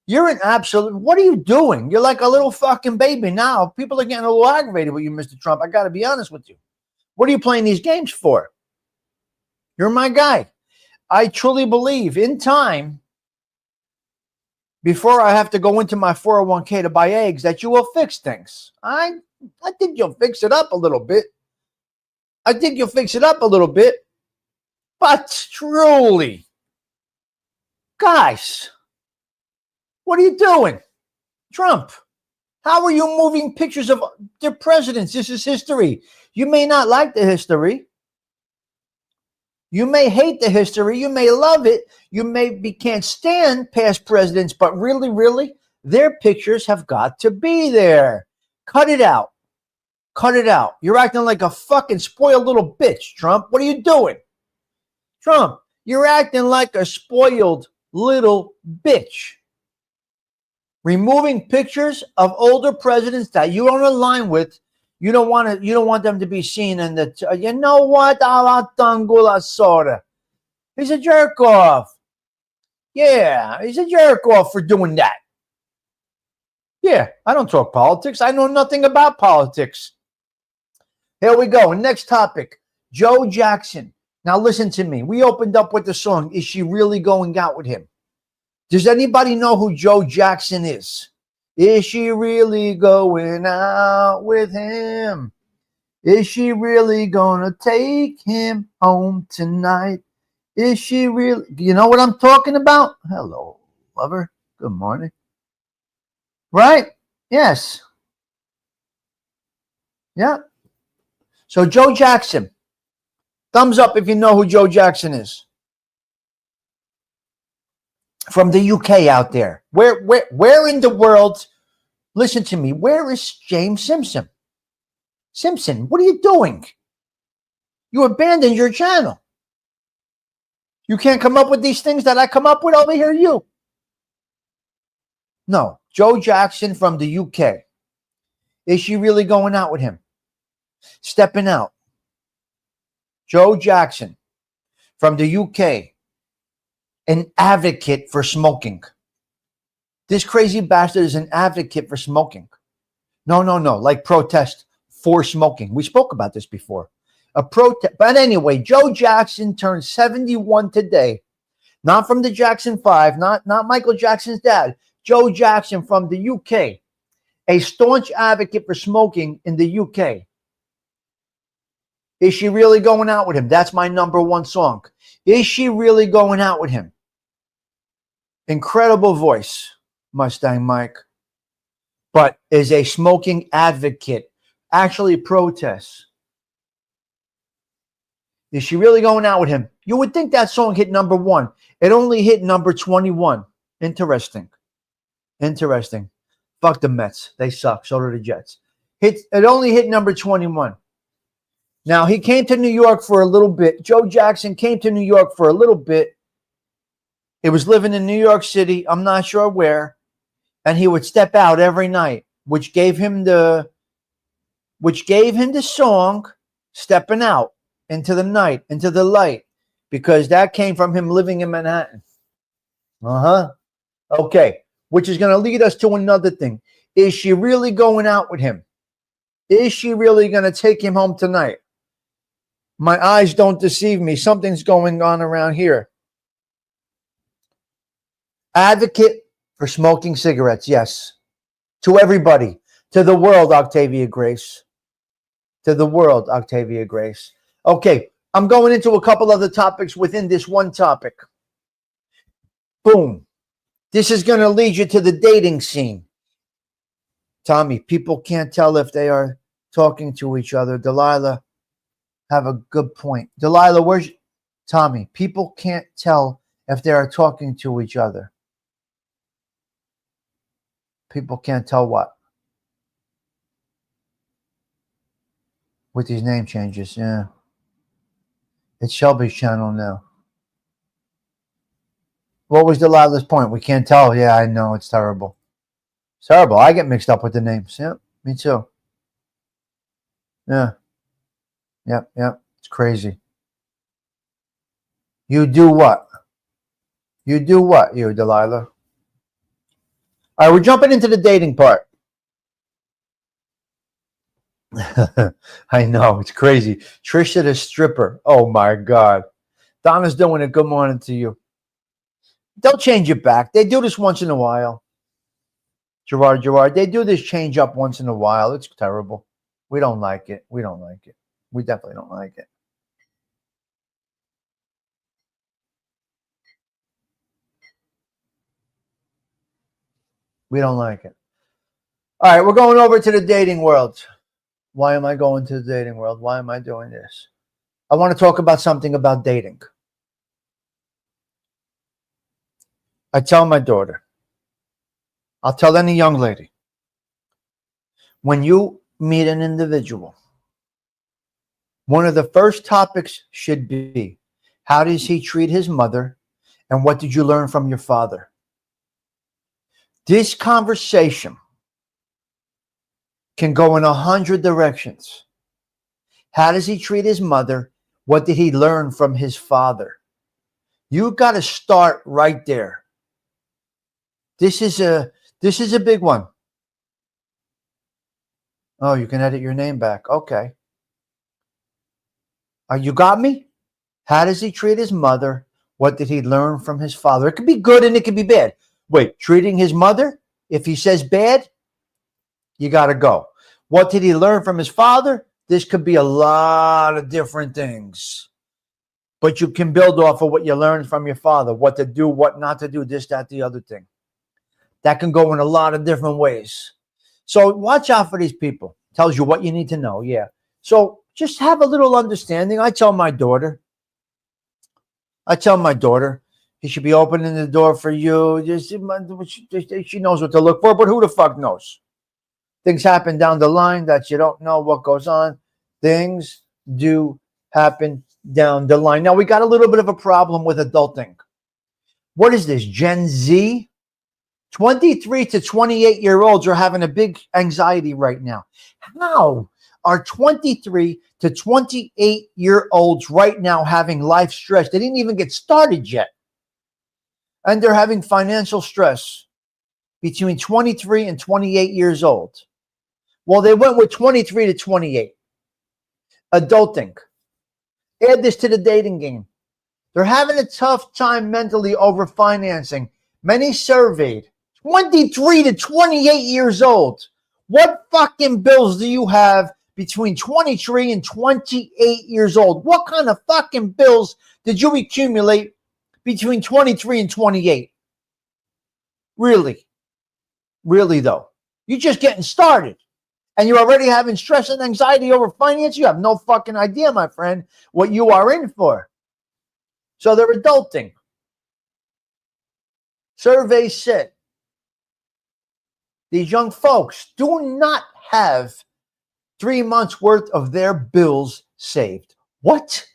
You're an absolute, what are you doing? You're like a little fucking baby now. People are getting a little aggravated with you, Mr. Trump. I got to be honest with you. What are you playing these games for? You're my guy. I truly believe in time, before I have to go into my 401k to buy eggs, that you will fix things. I think you'll fix it up a little bit. But truly, guys, what are you doing? Trump, how are you moving pictures of their presidents? This is history. You may not like the history. You may hate the history. You may love it. You can't stand past presidents, but really, really, their pictures have got to be there. Cut it out. You're acting like a fucking spoiled little bitch, Trump. What are you doing? Trump, you're acting like a spoiled little bitch. Removing pictures of older presidents that you don't align with. You don't want them to be seen in the. You know what? Alatangula soda. He's a jerk off. Yeah, he's a jerk off for doing that. Yeah, I don't talk politics. I know nothing about politics. Here we go. Next topic. Joe Jackson. Now listen to me. We opened up with the song, Is She Really Going Out With Him? Does anybody know who Joe Jackson is? Is she really going out with him? Is she really gonna take him home tonight? Is she really? You know what I'm talking about? Hello, lover. Good morning. Right? Yes. Yeah. So Joe Jackson. Thumbs up if you know who Joe Jackson is. From the UK out there. Where in the world, listen to me, where is James Simpson? Simpson, what are you doing? You abandoned your channel. You can't come up with these things that I come up with over here, you. No, Joe Jackson from the UK. Is she really going out with him? Stepping out. Joe Jackson from the UK. An advocate for smoking. This crazy bastard is an advocate for smoking. No. Like protest for smoking. We spoke about this before. A protest. But anyway, Joe Jackson turned 71 today. Not from the Jackson 5, not Michael Jackson's dad. Joe Jackson from the UK. A staunch advocate for smoking in the UK. Is she really going out with him? That's my number one song. Is she really going out with him? Incredible voice, Mustang Mike. But is a smoking advocate. Actually protests. Is she really going out with him? You would think that song hit number 1. It only hit number 21. Interesting. Fuck the Mets. They suck. So do the Jets. It only hit number 21. Now, he came to New York for a little bit. Joe Jackson came to New York for a little bit. He was living in New York City. I'm not sure where. And he would step out every night, which gave him the song Stepping Out into the night, into the light, because that came from him living in Manhattan. Okay, which is going to lead us to another thing. Is she really going out with him? Is she really going to take him home tonight? My eyes don't deceive me. Something's going on around here. Advocate for smoking cigarettes, yes. To everybody. To the world, Octavia Grace. To the world, Octavia Grace. Okay, I'm going into a couple other topics within this one topic. Boom. This is going to lead you to the dating scene. Tommy, people can't tell if they are talking to each other. Delilah, have a good point. Delilah, where's Tommy? People can't tell if they are talking to each other. People can't tell what? With these name changes, yeah. It's Shelby's channel now. What was Delilah's point? We can't tell. Yeah, I know. It's terrible. It's terrible. I get mixed up with the names. Yeah, me too. Yeah. Yep. It's crazy. You do what? You do what, you, Delilah? All right, we're jumping into the dating part. I know, it's crazy. Trisha the stripper. Oh, my God. Donna's doing it. Good morning to you. They'll change it back. They do this once in a while. Gerard, they do this change up once in a while. It's terrible. We don't like it. We definitely don't like it. We don't like it. All right, we're going over to the dating world. Why am I going to the dating world? Why am I doing this? I want to talk about something about dating. I tell my daughter, I'll tell any young lady, when you meet an individual, one of the first topics should be, how does he treat his mother, and what did you learn from your father? This conversation can go in 100 directions. How does he treat his mother? What did he learn from his father? You got to start right there. This is a big one. Oh, you can edit your name back. Okay. You got me? How does he treat his mother? What did he learn from his father? It could be good and it could be bad. Wait, treating his mother? If he says bad, you got to go. What did he learn from his father? This could be a lot of different things. But you can build off of what you learned from your father, what to do, what not to do, this, that, the other thing. That can go in a lot of different ways. So watch out for these people. Tells you what you need to know. Yeah. So just have a little understanding. I tell my daughter, he should be opening the door for you. She knows what to look for, but who the fuck knows? Things happen down the line that you don't know what goes on. Things do happen down the line. Now, we got a little bit of a problem with adulting. What is this, Gen Z? 23 to 28-year-olds are having a big anxiety right now. How are 23 to 28-year-olds right now having life stress? They didn't even get started yet. And they're having financial stress between 23 and 28 years old. Well, they went with 23 to 28. Adulting. Add this to the dating game. They're having a tough time mentally over financing. Many surveyed 23 to 28 years old. What fucking bills do you have between 23 and 28 years old? What kind of fucking bills did you accumulate between 23 and 28? Really? Really, though? You're just getting started. And you're already having stress and anxiety over finance. You have no fucking idea, my friend, what you are in for. So they're adulting. Surveys said these young folks do not have 3 months worth of their bills saved. What?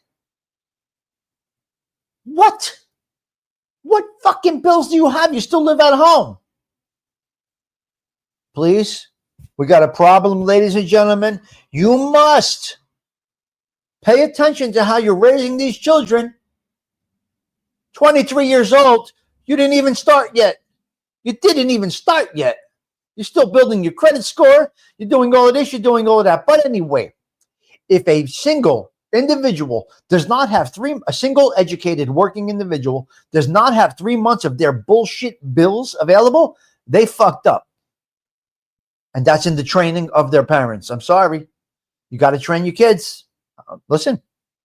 What? What fucking bills do you have? You still live at home. Please, we got a problem, ladies and gentlemen. You must pay attention to how you're raising these children. 23 years old, you didn't even start yet. You didn't even start yet. You're still building your credit score. You're doing all of this, you're doing all of that. But anyway, if a single individual does not have a single educated working individual does not have 3 months of their bullshit bills available, they fucked up. And that's in the training of their parents. I'm sorry. You got to train your kids. Listen,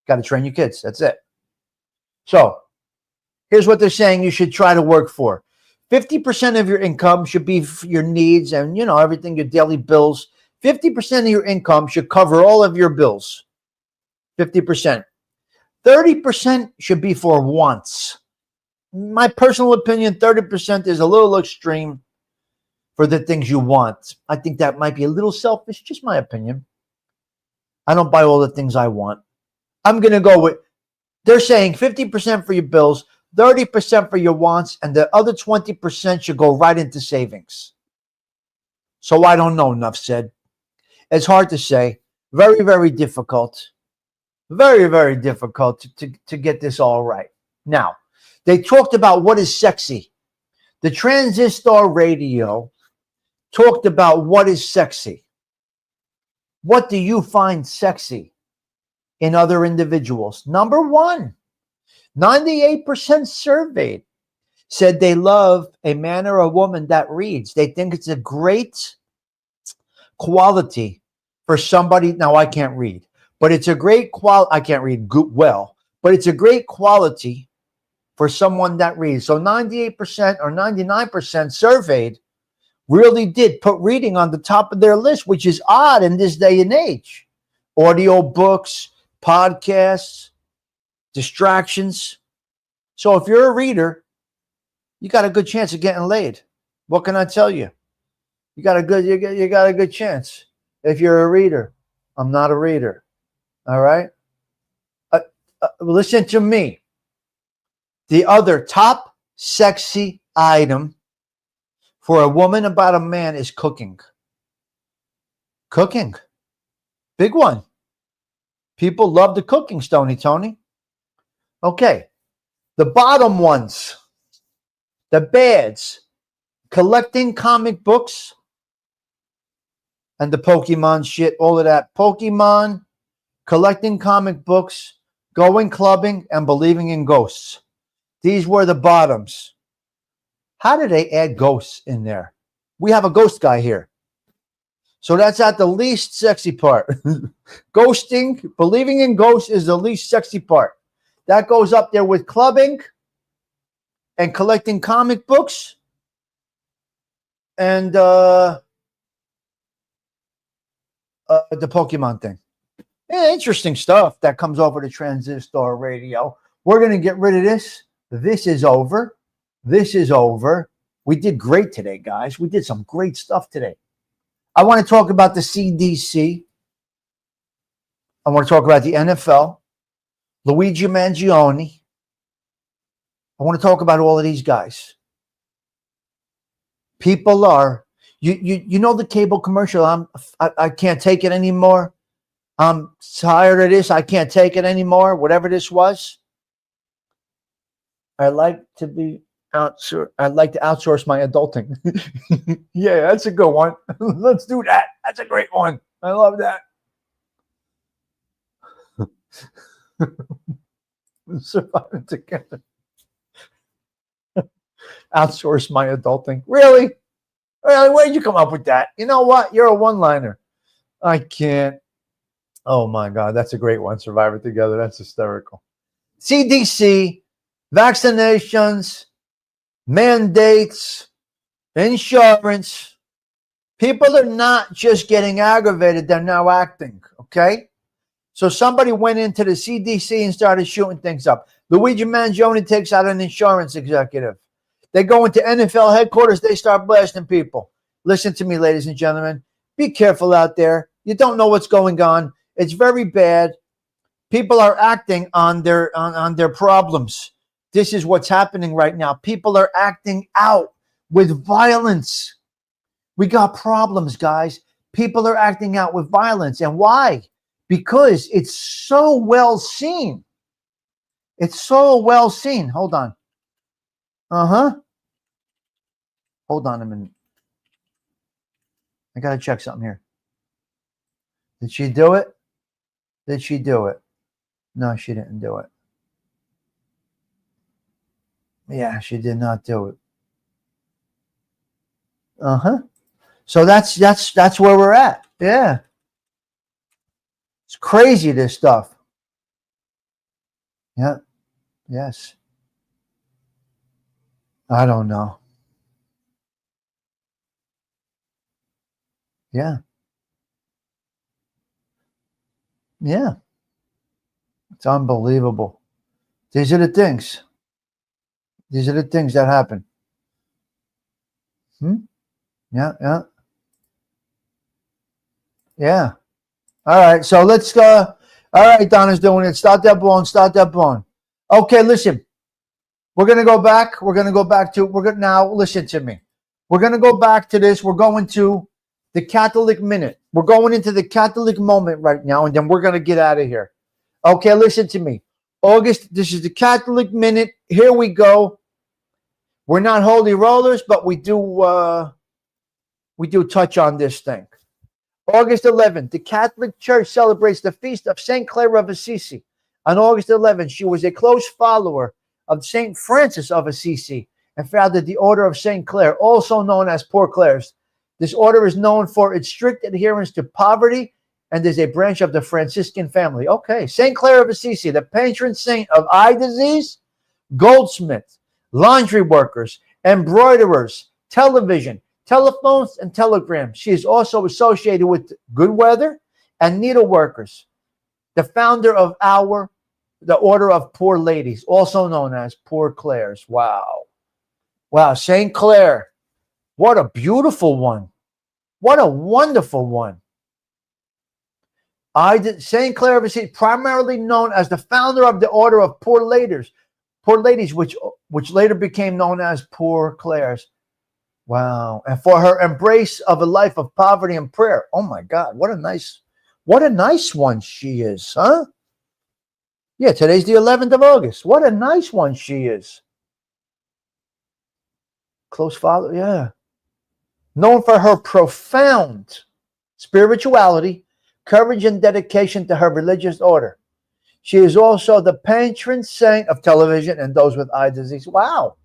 got to train your kids. That's it. So here's what they're saying you should try to work for. 50% of your income should be for your needs and, everything, your daily bills. 50% of your income should cover all of your bills. 50%. 30% should be for wants. My personal opinion, 30% is a little extreme for the things you want. I think that might be a little selfish, just my opinion. I don't buy all the things I want. I'm going to go with, they're saying 50% for your bills, 30% for your wants, and the other 20% should go right into savings. So I don't know, enough said. It's hard to say. Very, very difficult. Very, very difficult to get this all right. Now, they talked about what is sexy. The transistor radio talked about what is sexy. What do you find sexy in other individuals? Number one, 98% surveyed said they love a man or a woman that reads. They think it's a great quality for somebody. Now, I can't read, but it's a great quality. I can't read well, but it's a great quality for someone that reads. So 98% or 99% surveyed really did put reading on the top of their list, which is odd in this day and age. Audio books, podcasts, distractions. So if you're a reader, you got a good chance of getting laid. What can I tell you? You got a good chance if you're a reader. I'm not a reader. All right? Listen to me. The other top sexy item for a woman about a man is cooking. Cooking. Big one. People love the cooking, Stony Tony. Okay. The bottom ones. The bads. Collecting comic books. And the Pokemon shit. All of that. Pokemon. Collecting comic books. Going clubbing. And believing in ghosts. These were the bottoms. How did they add ghosts in there? We have a ghost guy here. So that's at the least sexy part. Ghosting, believing in ghosts is the least sexy part. That goes up there with clubbing and collecting comic books and the Pokemon thing. Yeah, interesting stuff that comes over the transistor radio. We're going to get rid of this. This is over. This is over. We did great today, guys. We did some great stuff today. I want to talk about the CDC. I want to talk about the NFL, Luigi Mangione. I want to talk about all of these guys. People are, you know the cable commercial, I can't take it anymore. I'm tired of this. I can't take it anymore. Whatever this was. I'd like to outsource my adulting. Yeah, that's a good one. Let's do that. That's a great one. I love that. Surviving together. Outsource my adulting. Really? Really? Where did you come up with that? You know what? You're a one-liner. I can't. Oh my God, that's a great one. Survivor together. That's hysterical. CDC, vaccinations, mandates, insurance. People are not just getting aggravated, they're now acting, okay? So somebody went into the CDC and started shooting things up. Luigi Mangione takes out an insurance executive. They go into NFL headquarters, they start blasting people. Listen to me, ladies and gentlemen. Be careful out there. You don't know what's going on. It's very bad. People are acting on their problems. This is what's happening right now. People are acting out with violence. We got problems, guys. People are acting out with violence. And why? Because it's so well seen. It's so well seen. Hold on. Hold on a minute. I got to check something here. Did she do it? Did she do it? No, she didn't do it. Yeah, she did not do it. So that's where we're at. Yeah. It's crazy, this stuff. Yeah. Yes. I don't know. Yeah. Yeah. It's unbelievable. These are the things. These are the things that happen. Yeah, yeah. Yeah. All right, so let's go. All right, Donna's doing it. Start that bone. Start that bone. Okay, listen. We're going to go back. We're going to go back to, now listen to me. We're going to go back to this. We're going to the Catholic Minute. We're going into the Catholic moment right now, and then we're going to get out of here. Okay, listen to me. August, this is the Catholic Minute. Here we go. We're not holy rollers, but we do touch on this thing. August 11th, the Catholic Church celebrates the feast of St. Clare of Assisi. On August 11th, she was a close follower of St. Francis of Assisi and founded the Order of St. Clare, also known as Poor Clares. This order is known for its strict adherence to poverty and is a branch of the Franciscan family. Okay, St. Clare of Assisi, the patron saint of eye disease, goldsmiths, laundry workers, embroiderers, television, telephones, and telegrams. She is also associated with good weather and needleworkers. The founder of the Order of Poor Ladies, also known as Poor Clares. Wow. Wow, St. Clare. What a beautiful one. What a wonderful one. St. Clare of Assisi, primarily known as the founder of the Order of Poor Ladies, which later became known as Poor Clares. Wow. And for her embrace of a life of poverty and prayer. Oh my God, what a nice one she is, huh? Yeah, today's the 11th of August. What a nice one she is. Close follow, yeah. Known for her profound spirituality, courage, and dedication to her religious order. She is also the patron saint of television and those with eye disease. Wow.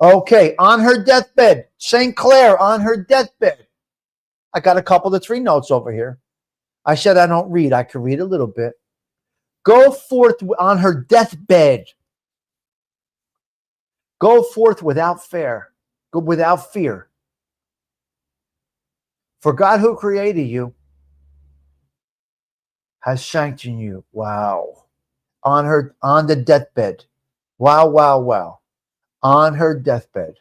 Okay, on her deathbed, St. Clair on her deathbed. I got a couple of 3 notes over here. I said I don't read. I can read a little bit. Go forth on her deathbed. Go forth without fear. Go without fear. For God who created you has sanctioned you. Wow. On the deathbed. Wow, wow, wow. On her deathbed.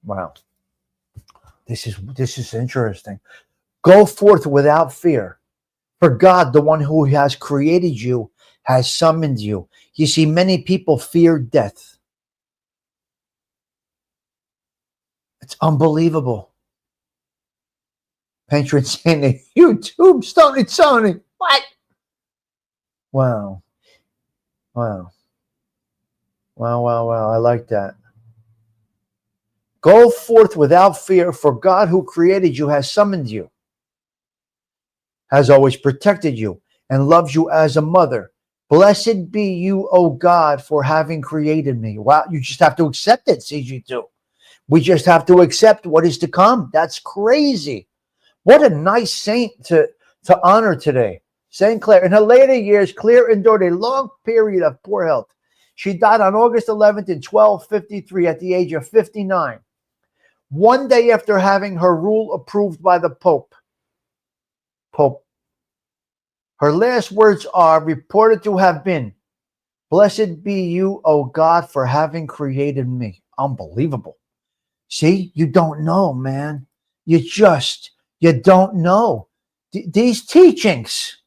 Wow. This is interesting. Go forth without fear. For God, the one who has created you, has summoned you. You see, many people fear death. It's unbelievable. Patron saint of YouTube, Tony. What? Wow. Wow. Wow, wow, wow. I like that. Go forth without fear, for God who created you has summoned you, has always protected you, and loves you as a mother. Blessed be you, O God, for having created me. Wow, you just have to accept it, CG2. We just have to accept what is to come. That's crazy. What a nice saint to honor today. St. Clair. In her later years, Clair endured a long period of poor health. She died on August 11th in 1253 at the age of 59. One day after having her rule approved by the Pope. Her last words are reported to have been, "Blessed be you, O God, for having created me." Unbelievable. See, you don't know, man. You don't know. These teachings,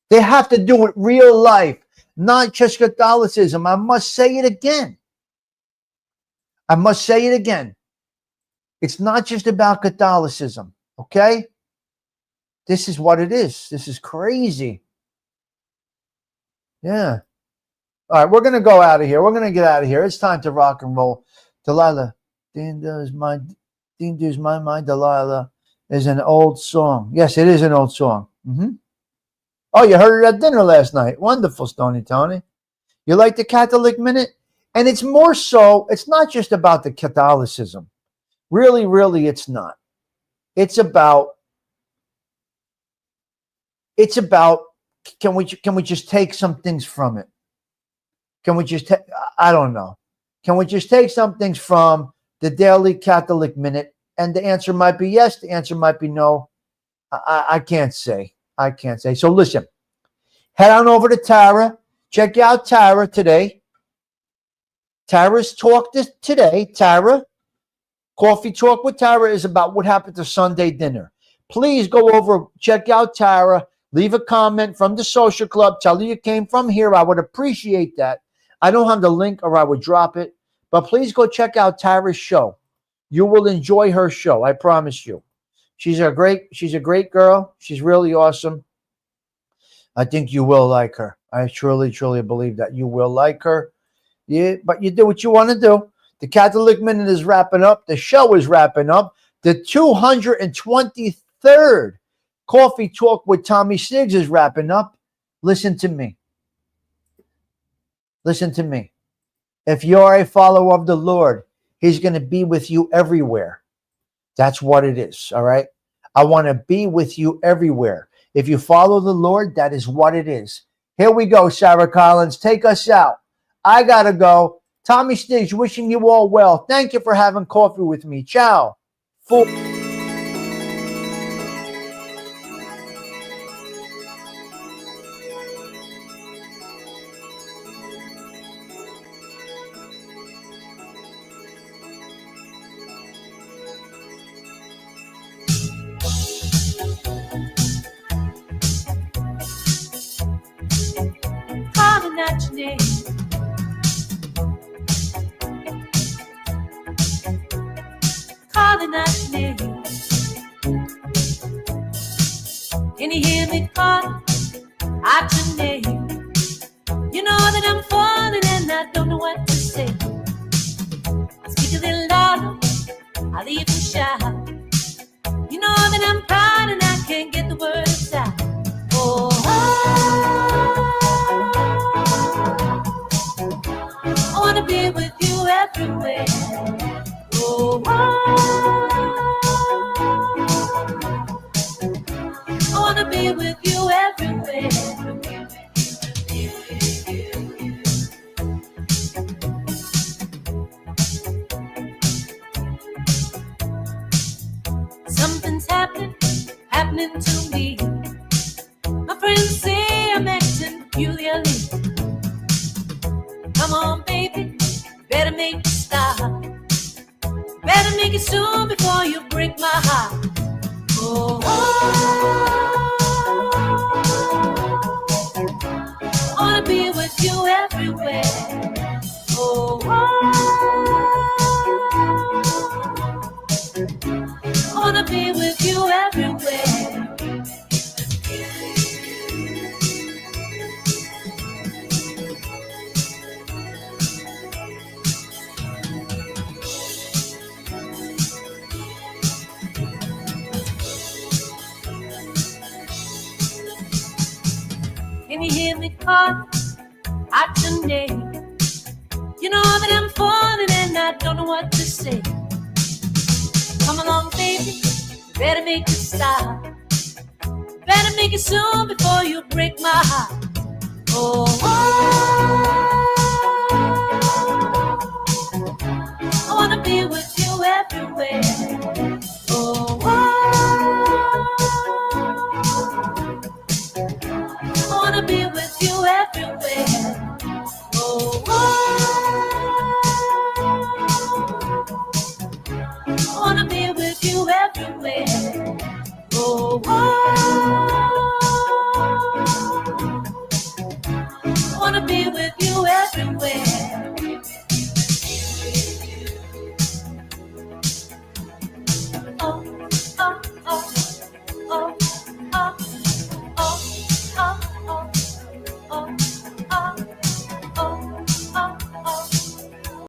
they have to do with real life, not just Catholicism. I must say it again. It's not just about Catholicism, okay? This is what it is. This is crazy. Yeah. All right, we're going to go out of here. We're going to get out of here. It's time to rock and roll. Delilah, Dean does my mind, Delilah, is an old song. Yes, it is an old song. Oh, you heard it at dinner last night. Wonderful, Tony. You like the Catholic Minute? And it's more so, it's not just about the Catholicism. Really, really, it's not. It's about, can we just take some things from it? Can we just, I don't know. Can we just take some things from the Daily Catholic Minute? And the answer might be yes. The answer might be no. I can't say. So listen, head on over to Tara. Check out Tara today. Tara's talk today. Tara, Coffee Talk with Tara is about what happened to Sunday dinner. Please go over, check out Tara. Leave a comment from the social club. Tell her you came from here. I would appreciate that. I don't have the link or I would drop it. But please go check out Tara's show. You will enjoy her show. I promise you. She's a great girl. She's really awesome. I think you will like her. I truly, truly believe that you will like her. Yeah, but you do what you want to do. The Catholic Minute is wrapping up. The show is wrapping up. The 223rd Coffee Talk with Tommy Siggs is wrapping up. Listen to me. If you're a follower of the Lord, He's going to be with you everywhere. That's what it is, all right? I want to be with you everywhere. If you follow the Lord, that is what it is. Here we go, Sarah Collins. Take us out. I got to go. Tommy Stiggs, wishing you all well. Thank you for having coffee with me. Ciao. Calling out your name. calling out your name. Can you hear me calling out your name? You know that I'm falling and I don't know what to say. I speak a little louder, I'll even shout. You know that I'm proud and I can't get the words out. Oh, I wanna be with you everywhere. Oh, I wanna be with you everywhere. Something's happening to me. My friends say I'm acting peculiarly. Come on, baby, better make it stop. Better make it soon before you break my heart. Oh, I wanna be with you everywhere. Oh, I wanna be with you everywhere. Can you hear me call out your name? You know that I'm falling and I don't know what to say. Come along, baby, better make it stop. Better make it soon before you break my heart. Oh,